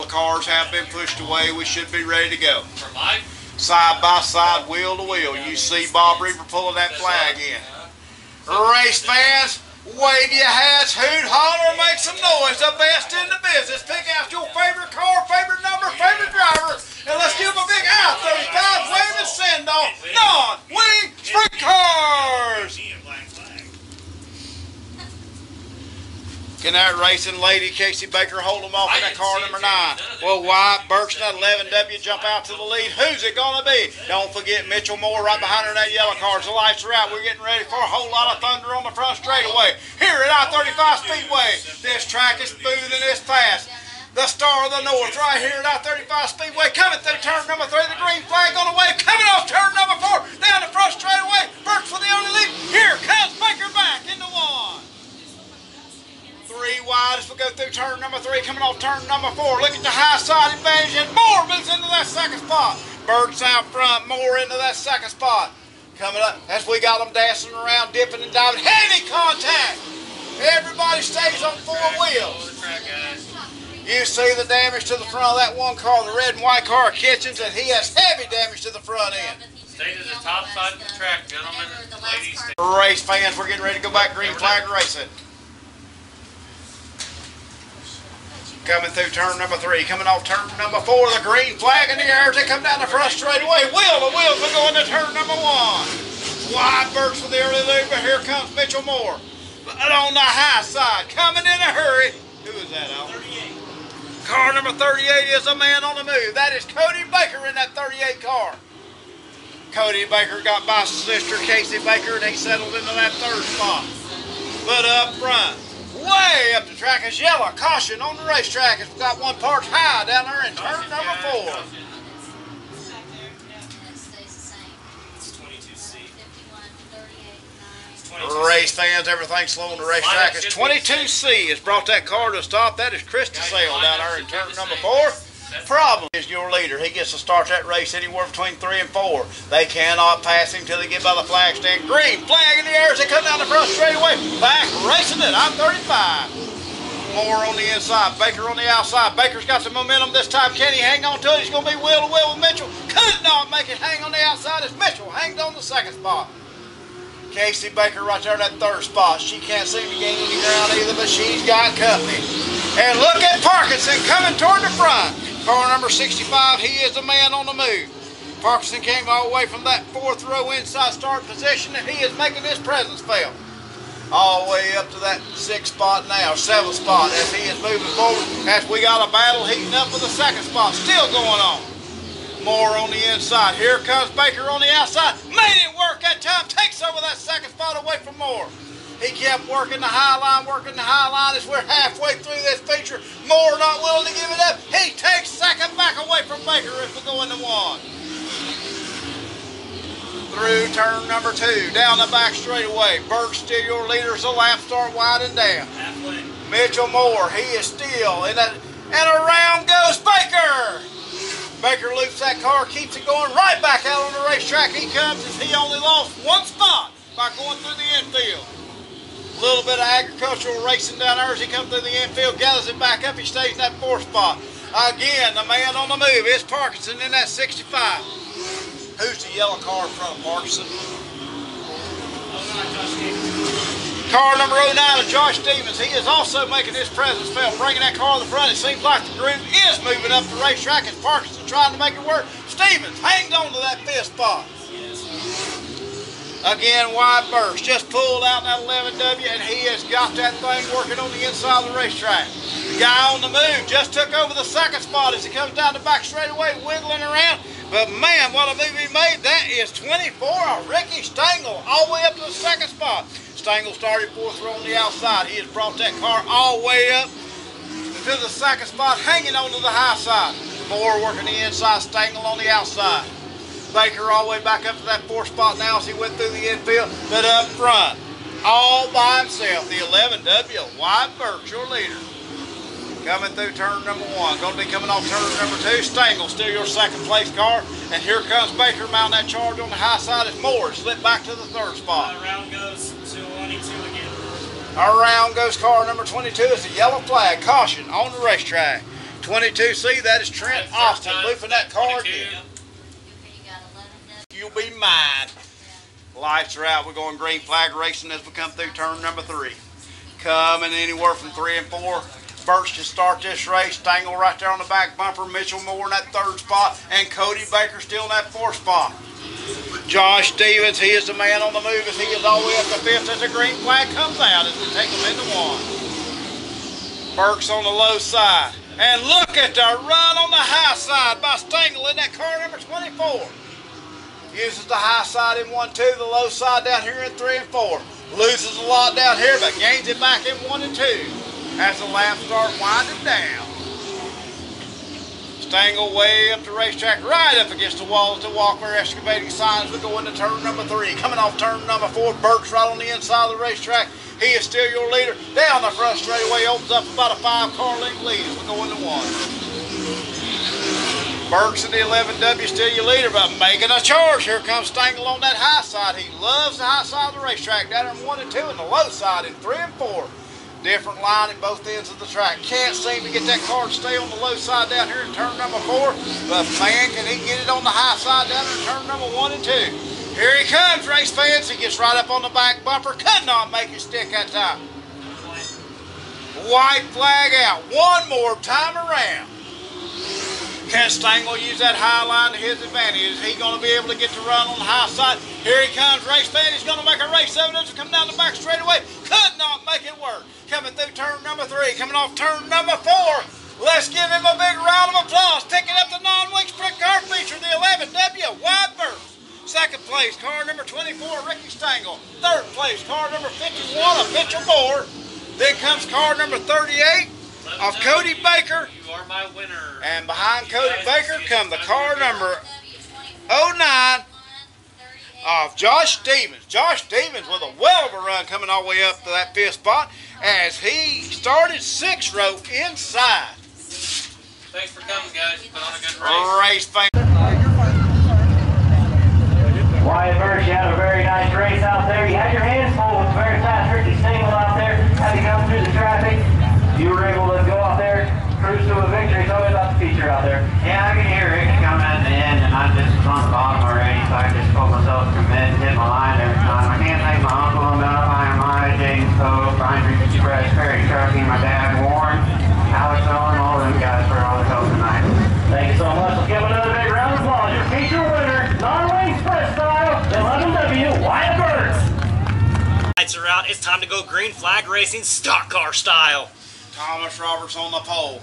cars have been pushed away. We should be ready to go. For Mike? Side by side, wheel to wheel. You see Bob Reaver pulling that flag in. Race fans, wave your hats, hoot, holler, make some noise. The best in the business. Pick out your favorite car, favorite number, favorite driver, and let's give them a big I-35 wave and send off. Non-wing sprint cars. Can that racing lady, Casey Baker, hold them off in that car number 9? Will Wyatt Burks and that 11W jump out to the lead? Who's it going to be? Don't forget Mitchell Moore right behind her in that yellow car. The lights are out. We're getting ready for a whole lot of thunder on the front straightaway. Here at I-35 Speedway. This track is smooth and it's fast. The star of the north right here at I-35 Speedway. Coming through turn number 3. The green flag on the wave. Coming off turn number 4. Down the front straightaway. Burks for the only lead. Here comes Baker back into 1. 3 wide as we go through turn number 3, coming off turn number 4. Look at the high side advantage, and Moore moves into that second spot. Burks out front, Moore into that second spot. Coming up as we got them dancing around, dipping and diving. Heavy contact. Everybody stays on 4 wheels. You see the damage to the front of that one car, the red and white car, Kitchens, and he has heavy damage to the front end. Stay to the top side of the track, gentlemen. Ladies, stay. Race fans, we're getting ready to go back green flag racing. Coming through turn number 3, coming off turn number 4, the green flag in the air as they come down the front straightaway. Wheel to wheel, we're going to turn number 1. Wyatt Burks for the early lead, but here comes Mitchell Moore. But on the high side, coming in a hurry. Who is that, Al? 38. Car number 38 is a man on the move. That is Cody Baker in that 38 car. Cody Baker got by sister Casey Baker, and he settled into that 3rd spot. But up front, way up the track is yellow. Caution on the racetrack. It's got 1 part high down there in turn number 4. Race fans, everything's slow on the racetrack. It's 22C. It's brought that car to a stop. That is Christy Sale down there in turn number 4. Problem is your leader. He gets to start that race anywhere between 3 and 4. They cannot pass him till they get by the flag stand. Green flag in the air as they come down the front straightaway. Back racing it. I'm 35. Moore on the inside. Baker on the outside. Baker's got the momentum this time. Can he hang on to it? He's going to be wheel to wheel with Mitchell. Could not make it hang on the outside as Mitchell hangs on the 2nd spot. Casey Baker right there in that 3rd spot. She can't seem to gain any ground either, but she's got company. And look at Parkinson coming toward the front. Car number 65, he is the man on the move. Parkinson came all the way from that 4th row inside start position, and he is making his presence felt. All the way up to that 6th spot now, 7th spot, as he is moving forward. As we got a battle heating up for the 2nd spot, still going on. Moore on the inside. Here comes Baker on the outside. Made it work that time. Takes over that 2nd spot away from Moore. He kept working the high line as we're halfway through this feature. Moore not willing to give it up. He takes 2nd back away from Baker as we go into 1. Through turn number 2, down the back straightaway. Burks still your leader as the lap start winding down. Halfway. Mitchell Moore, he is still in that, and around goes Baker. Baker loops that car, keeps it going right back out on the racetrack. He comes as he only lost 1 spot by going through the infield. A little bit of agricultural racing down there as he comes through the infield, gathers it back up. He stays in that 4th spot. Again, the man on the move is Parkinson in that 65. Who's the yellow car in front of Parkinson? Car number 09 of Josh Stevens. He is also making his presence felt, bringing that car to the front. It seems like the groove is moving up the racetrack as Parkinson trying to make it work. Stevens hangs on to that 5th spot. Again, Wyatt Burks just pulled out that 11W, and he has got that thing working on the inside of the racetrack. The guy on the move just took over the 2nd spot as he comes down the back straightaway, wiggling around. But man, what a move he made. That is 24 of Ricky Stengel, all the way up to the 2nd spot. Stengel started 4th row on the outside. He has brought that car all the way up to the 2nd spot, hanging on to the high side. Moore working the inside, Stengel on the outside. Baker all the way back up to that 4th spot now as he went through the infield. But up front, all by himself, the 11W, Wyatt Burks, your leader. Coming through turn number 1. Going to be coming off turn number 2. Stengel, still your 2nd place car. And here comes Baker mounting that charge on the high side as Moore slipped back to the 3rd spot. Around goes to 22 again. Around goes car number 22 is the yellow flag. Caution on the racetrack. 22C, that is Trent Austin, looping that car again. You'll be mine. Lights are out. We're going green flag racing as we come through turn number 3. Coming anywhere from 3 and 4. Birch to start this race. Stangle right there on the back bumper. Mitchell Moore in that 3rd spot. And Cody Baker still in that 4th spot. Josh Stevens, he is the man on the move as he is all the way up to 5th as the green flag comes out as we take him into 1. Burke's on the low side. And look at the run on the high side by Stangle in that car number 24. Uses the high side in 1, 2, the low side down here in 3 and 4. Loses a lot down here, but gains it back in 1 and 2. As the laps start winding down. Stangle way up the racetrack, right up against the wall at the Walker Excavating sign as we go into turn number 3. Coming off turn number 4, Burke's right on the inside of the racetrack. He is still your leader. Down the front straightaway, opens up about a 5-car length lead as we go into 1. Burke's in the 11W, still your leader, but making a charge. Here comes Stangle on that high side. He loves the high side of the racetrack. Down in 1 and 2, and the low side in 3 and 4. Different line at both ends of the track. Can't seem to get that car to stay on the low side down here in turn number 4. But man, can he get it on the high side down in turn number 1 and 2. Here he comes, race fans. He gets right up on the back bumper. Could not make it stick that time. White flag out. One more time around. Can Stangle use that high line to his advantage? Is he going to be able to get the run on the high side? Here he comes, race fan. He's going to make a race of it as we come down the back straightaway. Could not make it work. Coming through turn number 3, coming off turn number 4. Let's give him a big round of applause. Picking up the non-wing sprint car feature, the 11W Wide Burke. 2nd place, car number 24, Ricky Stangle. 3rd place, car number 51 of Mitchell Moore. Then comes car number 38 of Cody Baker. You are my winner. And behind Cody Baker come the car number 09 of Josh Stevens. Josh Stevens with a well of a run coming all the way up to that 5th spot as he started 6th row inside. Thanks for coming, guys. You put on a good race. Race fan. Wyatt Burke, you had a very nice race out there. You had your hands full with very fast Ricky Stangle out there. Had to come through the traffic. You were able to go out there, cruise to a victory. Tell me about the feature out there. Yeah, I could hear Rick coming at the end, and I just was on the bottom already, so I just told myself to commit and hit my line every time. I can't thank my uncle enough, IMI, James Pope, Brian Express, Perry Trucking, my dad, Warren, Alex Owen, all them guys for all the help tonight. Thank you so much. Let's give another big round of applause. Your feature winner, non-wing sprint style, 11W Wyatt Burke. Lights are out. It's time to go green flag racing stock car style. Thomas Roberts on the pole.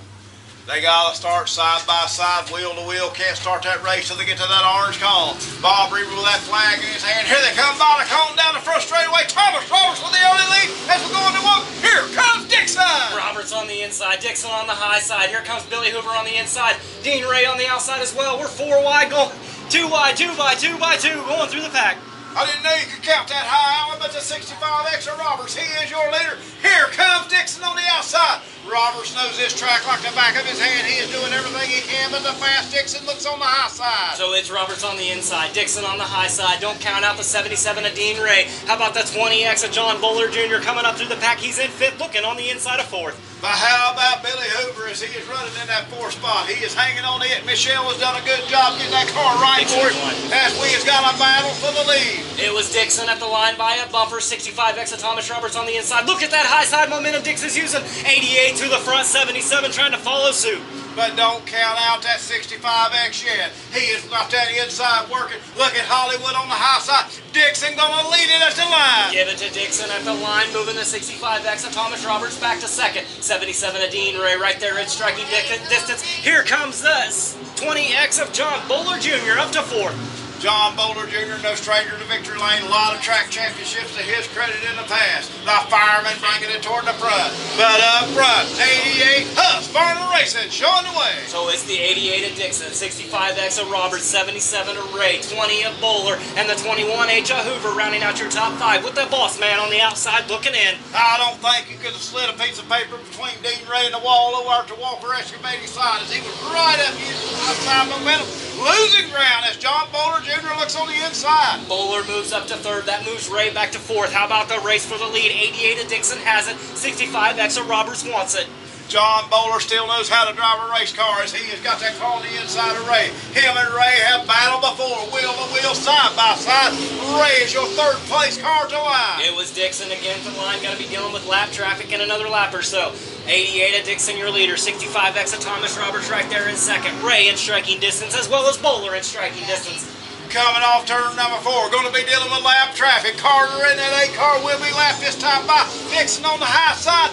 They got to start side by side, wheel to wheel. Can't start that race till they get to that orange cone. Bob Reaver with that flag in his hand. Here they come by the cone down the front straightaway. Thomas Roberts with the early lead as we go into 1. Here comes Dixon. Roberts on the inside, Dixon on the high side. Here comes Billy Hoover on the inside. Dean Ray on the outside as well. We're 4 wide, going 2 wide, 2 by 2 by 2, going through the pack. I didn't know you could count that high, Alan, but the 65X of Roberts, he is your leader. Here comes Dixon on the outside. Roberts knows this track like the back of his hand. He is doing everything he can, but the fast Dixon looks on the high side. So it's Roberts on the inside, Dixon on the high side. Don't count out the 77 of Dean Ray. How about the 20X of John Bowler Jr. coming up through the pack? He's in 5th, looking on the inside of 4th. But how about Billy Hoover as he is running in that 4th spot? He is hanging on it. Michelle has done a good job getting that car right for him as we has got a battle for the lead. It was Dixon at the line by a bumper. 65X of Thomas Roberts on the inside. Look at that high side momentum Dixon's using. 88 to the front, 77 trying to follow suit. But don't count out that 65X yet. He has got that inside working. Look at Hollywood on the high side. Dixon gonna lead it at the line. Give it to Dixon at the line, moving the 65X of Thomas Roberts back to 2nd. 77 of Dean Ray right there in striking distance. Here comes the 20X of John Bowler Jr. up to 4th. John Bowler Jr., no stranger to victory lane. A lot of track championships to his credit in the past. The fireman bringing it toward the front. But up front, 88 Husqvarna Racing showing the way. So it's the 88 of Dixon, 65X of Roberts, 77 of Ray, 20 of Bowler, and the 21H of Hoover rounding out your top 5 with the boss man on the outside looking in. I don't think you could have slid a piece of paper between Dean Ray and the wall over to Walker Excavating side as he was right up using outside momentum. Losing ground as John Bowler Jr. looks on the inside. Bowler moves up to 3rd. That moves Ray back to 4th. How about the race for the lead? 88 of Dixon has it. 65X of Roberts wants it. John Bowler still knows how to drive a race car as he has got that car on the inside of Ray. Him and Ray have battled before, wheel to wheel, side by side. Ray is your third place car to line. It was Dixon again to the line. Got to be dealing with lap traffic in another lap or so. 88 of Dixon, your leader. 65X of Thomas Roberts right there in second. Ray in striking distance, as well as Bowler in striking distance. Coming off turn number 4, going to be dealing with lap traffic. Carter in that 8 car will be lapped this time by Dixon on the high side.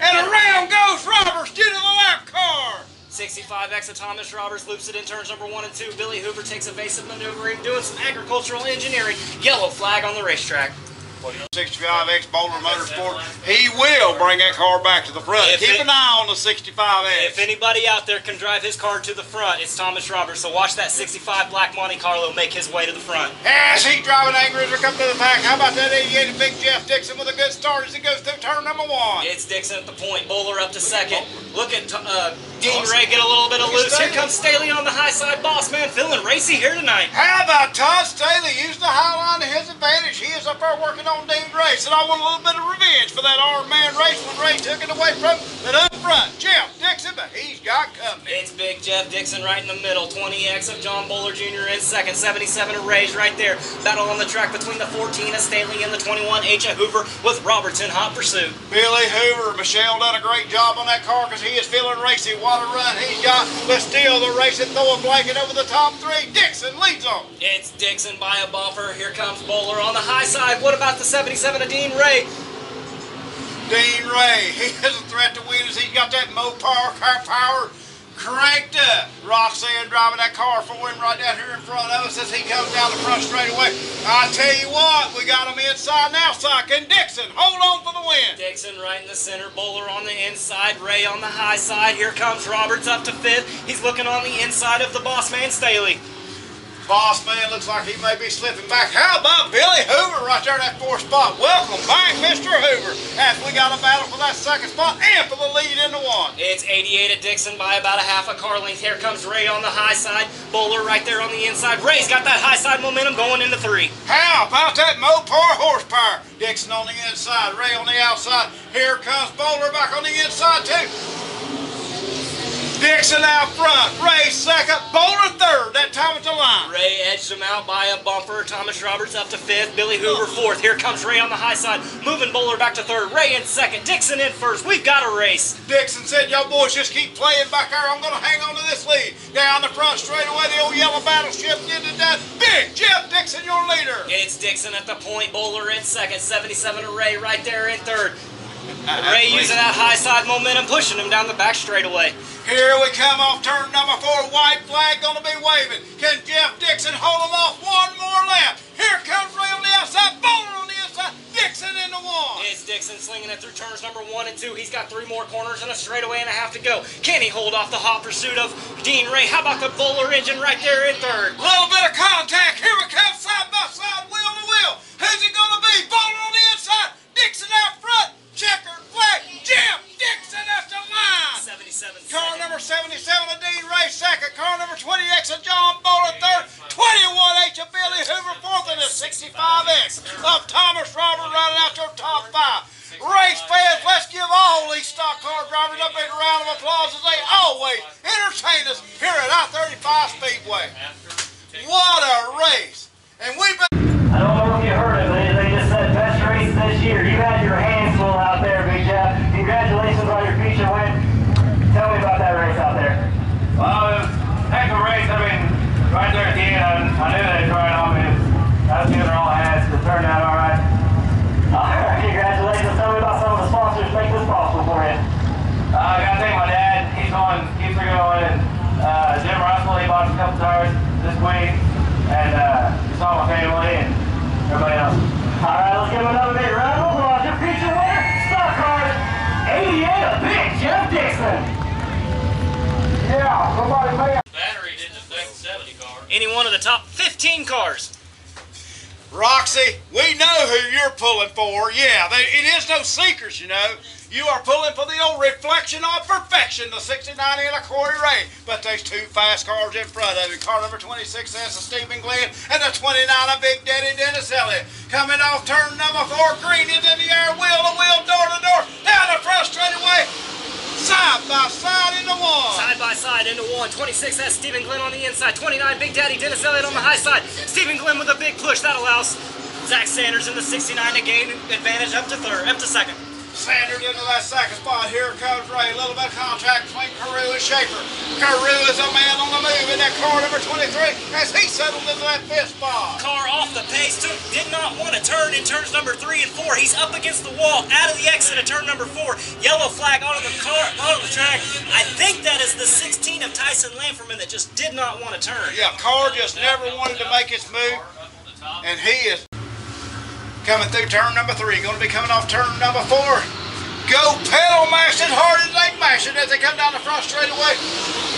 And around goes Roberts due to the lap car. 65X of Thomas Roberts loops it in turns number 1 and 2. Billy Hoover takes evasive maneuvering, doing some agricultural engineering. Yellow flag on the racetrack. 65X Bowler Motorsport, he will bring that car back to the front. Keep an eye on the 65X. If anybody out there can drive his car to the front, it's Thomas Roberts. So watch that 65 Black Monte Carlo make his way to the front. As he's driving angry as we come to the pack. How about that 88 of Big Jeff Dixon with a good start as he goes through turn number 1. It's Dixon at the point. Bowler up to second. Look at Dean Ray get a little bit of loose. Here comes Staley on the high side. Boss man feeling racy here tonight. How about Todd Staley using the high line to his advantage? He is up there working on Dean Ray. And I want a little bit of revenge for that Iron Man race when Ray took it away from him. But up front, Jeff Dixon, but he's got company. It's Big Jeff Dixon right in the middle. 20X of John Bowler Jr. in second. 77 of Ray's right there. Battle on the track between the 14 of Staley and the 21H of Hoover with Roberts in hot pursuit. Billy Hoover, Michelle done a great job on that car because he is feeling racy. What a run he's got. But still the race and throw a blanket over the top 3. Dixon leads on. It's Dixon by a bumper. Here comes Bowler on the high side. What about the 77 of Dean Ray? Dean Ray, he is a threat to win as he's got that Mopar car power cranked up. Roxanne driving that car for him right down here in front of us as he comes down the front straightaway. I tell you what, we got him inside and outside. Can Dixon hold on for the win? Dixon right in the center, Bowler on the inside, Ray on the high side. Here comes Roberts up to 5th. He's looking on the inside of the boss man, Staley. Boss man looks like he may be slipping back. How about Billy Hoover right there in that 4th spot? Welcome back, Mr. Hoover, as we got a battle for that 2nd spot and for the lead into 1. It's 88 of Dixon by about a half a car length. Here comes Ray on the high side, Bowler right there on the inside. Ray's got that high side momentum going into 3. How about that Mopar horsepower? Dixon on the inside, Ray on the outside. Here comes Bowler back on the inside too. Dixon out front, Ray 2nd, Bowler 3rd. That time at the line. Ray edged him out by a bumper. Thomas Roberts up to 5th. Billy Hoover 4th. Here comes Ray on the high side, moving Bowler back to 3rd. Ray in 2nd. Dixon in 1st. We've got a race. Dixon said, "Y'all boys just keep playing back there. I'm going to hang on to this lead." Down the front straightaway, the old yellow battleship did it down. Big Jeff Dixon, your leader. It's Dixon at the point. Bowler in 2nd. 77 of Ray right there in 3rd. Ray using that high side momentum, pushing him down the back straightaway. Here we come off turn number 4. White flag going to be waving. Can Jeff Dixon hold him off one more lap? Here comes Ray on the outside, Bowler on the inside, Dixon in the 1. It's Dixon slinging it through turns number 1 and 2. He's got 3 more corners and a straightaway and a half to go. Can he hold off the hot pursuit of Dean Ray? How about the Bowler engine right there in 3rd? Little bit of contact. Here we come, side by side, wheel to wheel. Who's it going to be? Bowler on the inside, Dixon out front. Checkered flag, Jeff Dixon at the line. 77. Car number 77 of Dean Ray 2nd. Car number 20X of John Bowler 3rd. 21H of Billy Hoover 4th. And the 65X of Thomas Robert running out your top 5. Race fans, let's give all these stock car drivers a big round of applause as they always entertain us here at I-35 Speedway. What a race. And we've been... I don't know if you heard it, but they just said best race this year. You had your hands full out there, Big Jeff. Congratulations on your feature win. Tell me about that race out there. Well, it was a heck of a race. I mean, right there at the end, I knew they'd try it on me. I was giving her all I had, so it turned out all right. All right, congratulations. Tell me about some of the sponsors make this possible for you. I got to thank my dad. Keeps her going. And Jim Russell, he bought us a couple tires this week. And it's all my family and everybody else. All right, let's give him another big round of applause. Your feature winner, stock cars, 88 of Big Jeff Dixon. Yeah, somebody may. Battery didn't affect the 70 car. Any one of the top 15 cars. Roxy, we know who you're pulling for. Yeah, it is no secrets, you know. You are pulling for the old reflection of perfection, the 69 in a Corey Ray. But there's 2 fast cars in front of you. Car number 26, that's a Stephen Glenn, and the 29 of Big Daddy Dennis Elliott. Coming off turn number 4, green into the air, wheel to wheel, door to door, down the front straightaway. Side by side into one. Side by side into one. 26, that's Stephen Glenn on the inside. 29, Big Daddy Dennis Elliott on the high side. Stephen Glenn with a big push. That allows Zach Sanders in the 69 to gain advantage up to second. Sanders into that second spot. Here comes Ray. A little bit of contact between Carew and Schaefer. Carew is a man on the move in that car number 23 as he settled into that fifth spot. Car off the pace, did not want to turn in turns number 3 and 4. He's up against the wall, out of the exit of turn number 4. Yellow flag onto the track. I think that is the 16 of Tyson Lamferman that just did not want to turn. Yeah, car just never wanted to make its move, and he is coming through turn number 3. Going to be coming off turn number 4. Go pedal mash it hard as they mash it as they come down the front straightaway.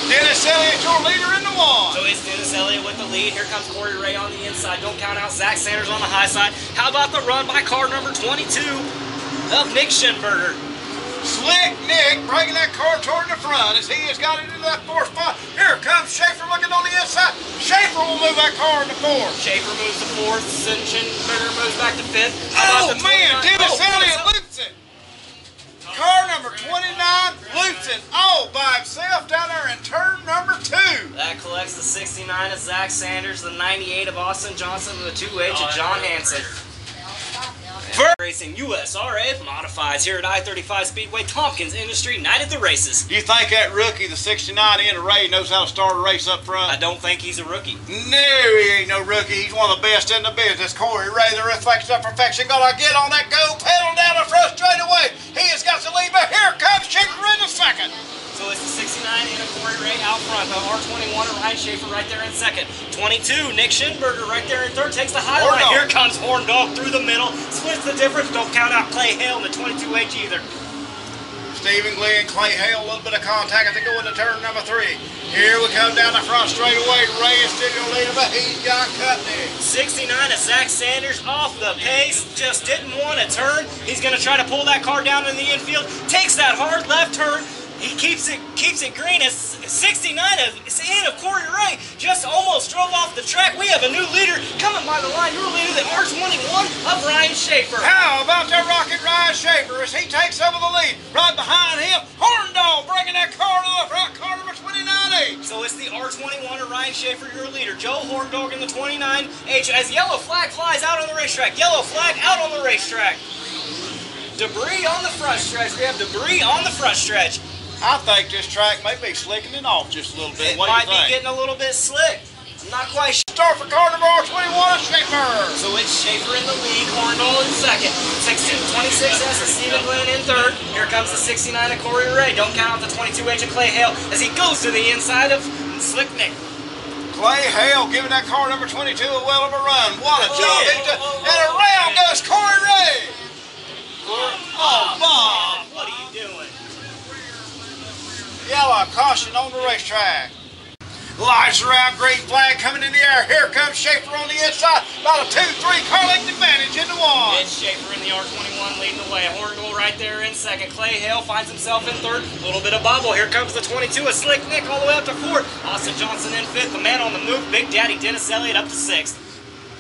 Dennis Elliott, your leader in the one. So it's Dennis Elliott with the lead. Here comes Corey Ray on the inside. Don't count out Zach Sanders on the high side. How about the run by car number 22 of Nick Schinberger? Slick Nick bringing that car toward the front as he has got it into that 4th spot. Here comes Schaefer looking on the inside. Schaefer will move that car into 4th. Schaefer moves to 4th. Schinberger moves back to 5th. Oh man, Dennis Elliott loops it. Car number 29 loops it all by himself down there in turn number 2. That collects the 69 of Zach Sanders, the 98 of Austin Johnson, and the 2H of John Hansen. Racing USRA modifies here at I-35 Speedway, Tompkins Industry, night at the races. You think that rookie, the 69 in a Ray, knows how to start a race up front? I don't think he's a rookie. No, he ain't no rookie. He's one of the best in the business. Corey Ray, the reflection of perfection, gonna get on that go pedal down the front straightaway. He has got to lead, but here comes Schaefer in the second. So it's the 69 and a Corey Ray out front. The R21 of Ryan Schaefer right there in second. 22, Nick Schinberger right there in third. Takes the high line. Here comes Horn Dog through the middle. Splits the difference. Don't count out Clay Hale in the 22H either. Stephen Glenn, Clay Hale, a little bit of contact as they go into turn number 3. Here we come down the front straightaway. Ray is still your leader, but he's got Cutney. 69 of Zach Sanders off the pace. Just didn't want to turn. He's going to try to pull that car down in the infield. Takes that hard left turn. He keeps it green as 69 of Corey Ray just almost drove off the track. We have a new leader coming by the line. Your leader, the R21 of Ryan Schaefer. How about that rocket Ryan Schaefer as he takes over the lead? Right behind him, Horndall bringing that car to the front, car number 29H. So it's the R21 of Ryan Schaefer, your leader. Joe Horndog in the 29H as yellow flag flies out on the racetrack. Yellow flag out on the racetrack. Debris on the front stretch. We have debris on the front stretch. I think this track may be slicking it off just a little bit. It might be getting a little bit slick. I'm not quite sure. Start for car number 21, Schaefer. So it's Schaefer in the lead, Horndall in second. 26 has the Stephen Glenn in third. Here comes the 69 of Corey Ray. Don't count out the 22H of Clay Hale as he goes to the inside of Slick Nick. Clay Hale giving that car number 22 a well of a run. What a job he did. And around goes Corey Ray. Oh, Bob. What are you doing? Yellow caution on the racetrack. Lights are out, green flag coming in the air. Here comes Schaefer on the inside. About a 2-3 car length advantage into 1. It's Schaefer in the R21 leading the way. Horndall right there in second. Clay Hale finds himself in third. A little bit of bobble. Here comes the 22 of Slick Nick all the way up to 4th. Austin Johnson in 5th. The man on the move, Big Daddy Dennis Elliott up to 6th.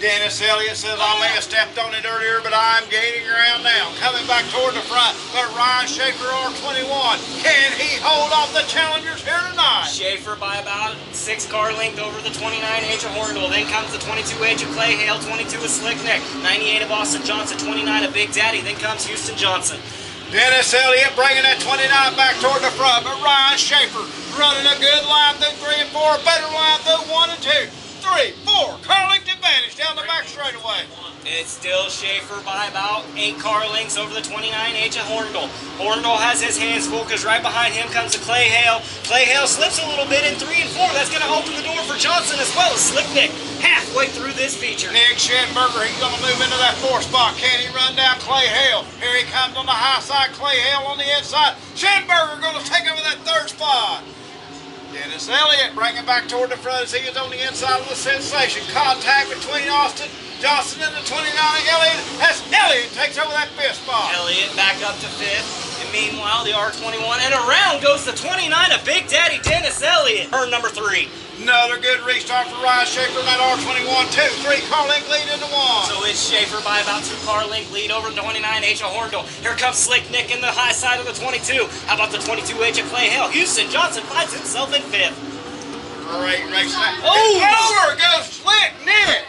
Dennis Elliott says, I may have stepped on it earlier, but I'm gaining ground now. Coming back toward the front, but Ryan Schaefer, R21. Can he hold off the challengers here tonight? Schaefer by about 6 car length over the 29H of Horndall. Then comes the 22H of Clay Hale, 22 of Slick Nick, 98 of Austin Johnson, 29 of Big Daddy. Then comes Houston Johnson. Dennis Elliott bringing that 29 back toward the front, but Ryan Schaefer running a good line through 3 and 4, better line through 1 and 2. 3, 4, car length advantage down the back straightaway. It's still Schaefer by about 8 car lengths over the 29H of Horndall. Horndall has his hands full because right behind him comes the Clay Hale. Clay Hale slips a little bit in 3 and 4. That's going to open the door for Johnson as well as Slick Nick halfway through this feature. Nick Schinberger, he's going to move into that 4th spot. Can he run down Clay Hale? Here he comes on the high side. Clay Hale on the inside. Schinberger going to take over that 3rd spot. Dennis Elliott bringing back toward the front as he is on the inside of the sensation. Contact between Austin Johnson and the 29 Elliott as Elliott takes over that 5th spot. Elliott back up to 5th. And meanwhile, the R21 and around goes the 29 of Big Daddy Dennis Elliott. Turn number 3. Another good restart for Ryan Schaefer in that R21. 2-3 car length lead into one. So it's Schaefer by about 2 car length lead over the 29H of Horndal. Here comes Slick Nick in the high side of the 22. How about the 22H of Clay Hale? Houston Johnson finds himself in 5th. Great race. Oh! Over goes Slick Nick.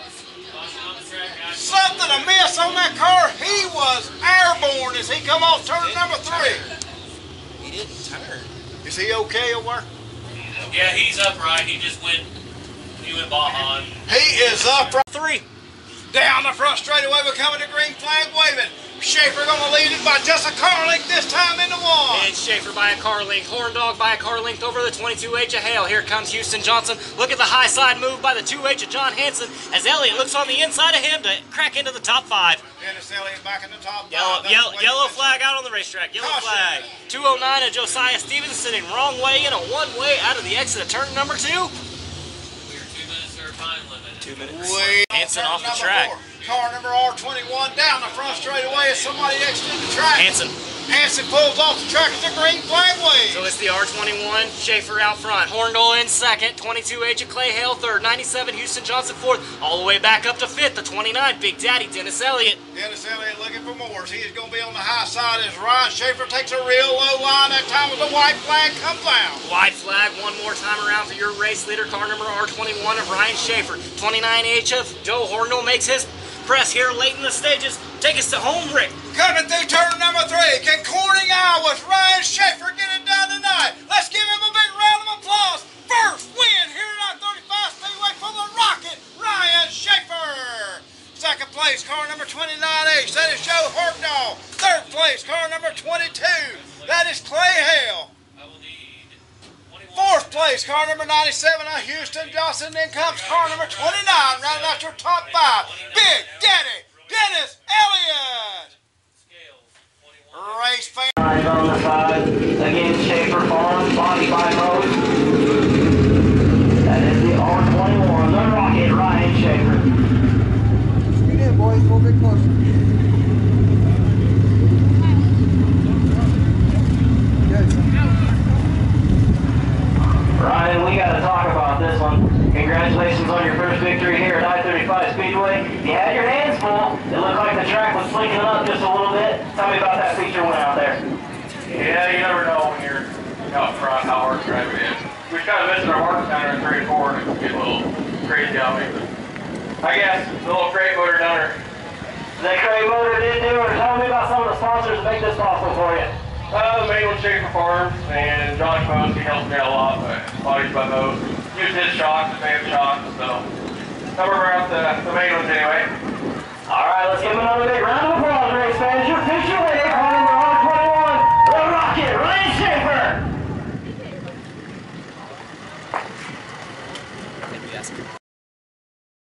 Something amiss on that car. He was airborne as he come off turn number 3. He didn't turn. Is he okay over there? Yeah, he's upright. He went Baja. He is up. 3. Down the front straightaway, becoming the green flag waving. Schaefer gonna lead it by just a car length this time into one. It's Schaefer by a car length. Horndog by a car length over the 22H of Hale. Here comes Houston Johnson. Look at the high side move by the 2H of John Hanson as Elliott looks on the inside of him to crack into the top 5. Dennis Elliott back in the top 5. Yellow flag out on the racetrack. Yellow flag. 209 of Josiah Stevens sitting wrong way in a one-way out of the exit of turn number 2. We are 2 minutes or time limit. 2 minutes. Way Hanson off the track. 4. Car number R21 down the front straightaway as somebody exited the track. Hanson. Hanson pulls off the track as the green flag waves. So it's the R21, Schaefer out front. Horndal in 2nd, 22H of Clay Hale 3rd, 97 Houston Johnson 4th, all the way back up to 5th, the 29 Big Daddy Dennis Elliott. Dennis Elliott looking for more. He is going to be on the high side as Ryan Schaefer takes a real low line. That time as the white flag comes down. White flag one more time around for your race leader, car number R21 of Ryan Schaefer. 29H of Joe Horndal makes his press here late in the stages. Take us to home, Rick. Coming through turn number 3, can Corning, Iowa's Ryan Schaefer get it done tonight? Let's give him a big round of applause. First win here at I-35 Speedway for the Rocket, Ryan Schaefer. 2nd place, car number 29H, that is Joe Horndal. 3rd place, car number 22, that is Clay Hale. 4th place, car number 97, Houston Johnson. Then comes car number 29, rounding out your top 5. Big Daddy Dennis Elliott. Race fan. Right on the side. Again, Schaefer Farms, body by Rose. That is the R21, the Rocket, Ryan Schaefer. Scoot in, boys. A little bit closer. Ryan, we got to talk about this one. Congratulations on your first victory here at I-35 Speedway. You had your hands full. It looked like the track was slinking up just a little bit. Tell me about that feature one out there. Yeah, you never know when you're out front how hard to drive it in. We was kind of missing our mark center in 3 and 4 and it could get a little crazy on me. But I guess the little crate motor down there. The crate motor did do it. Tell me about some of the sponsors that make this possible for you. The main one, Schaefer Farms, and Josh Post, he helps me out a lot, but bodies by most. Use his shocks, the fan shocks, so cover around the main ones anyway. All right, let's give him another big round of applause, race fans. Your official leader, car number 121, the Rocket, Ryan Schaefer.